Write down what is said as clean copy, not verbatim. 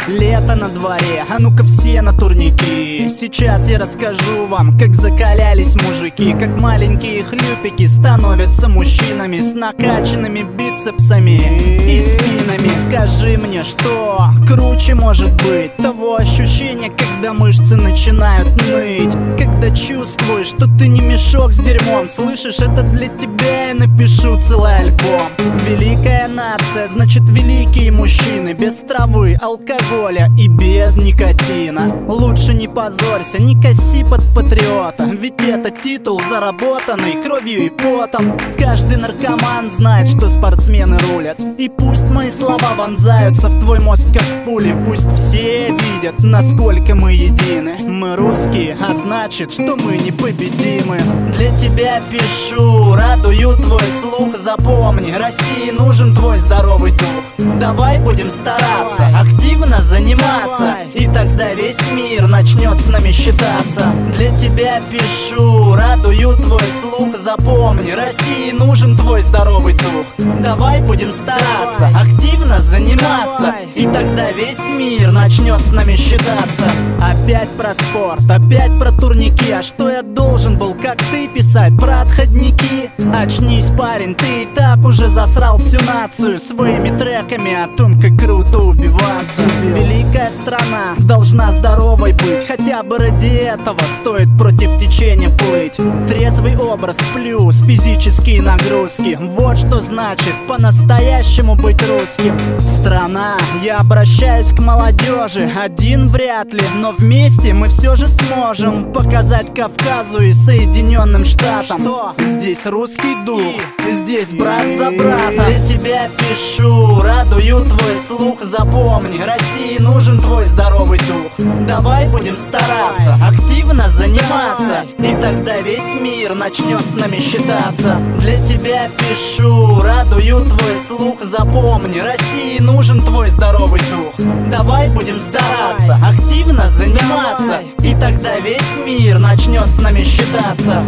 Лето на дворе, а ну-ка все на турники. Сейчас я расскажу вам, как закалялись мужики, как маленькие хлюпики становятся мужчинами с накачанными бицепсами и спинами. Скажи мне, что круче может быть того ощущения, когда мышцы начинают ныть, когда чувствуешь, что ты не мешок с дерьмом. Слышишь, это для тебя я напишу целый альбом. Великая нация, значит великие мужчины, без травы, алкоголя и без никотина. Лучше не позорься, не коси под патриота, ведь это титул, заработанный кровью и потом. Каждый наркоман знает, что спортсмены рулят, и пусть мои слова вонзаются в твой мозг как пули. Пусть все видят, насколько мы едины. Мы русские, а значит, что мы непобедимы. Для тебя пишу, радую твой слух. Запомни, России нужен твой здоровый дух. Давай будем стараться, активно заниматься, и тогда весь мир начнет с нами считаться. Для тебя пишу, радую твой слух. Запомни, России нужен твой здоровый дух. Давай будем стараться, активно заниматься, и тогда весь мир начнет с нами считаться. Опять про спорт, опять про турники. А что я должен был, как ты, писать про отходники? Очнись, парень, ты и так уже засрал всю нацию своими треками о том, как круто убиваться. Великая страна должна здоровой быть, хотя бы ради этого стоит против течения плыть. Трезвый образ плюс физические нагрузки, вот что значит по-настоящему быть русским. Страна, я обращаюсь к молодежи, один вряд ли, но вместе мы все же сможем показать Кавказу и Соединенным Штатам, что здесь русский дух, здесь брат за брата. Для тебя пишу, радую твой слух. Запомни, России нужен твой здоровый дух. Давай будем стараться, активно заниматься, и тогда весь мир начнет с нами считаться. Для тебя пишу, радую твой слух. Запомни, России нужен твой здоровый дух. Давай будем стараться, активно заниматься, и тогда весь мир начнет с нами считаться.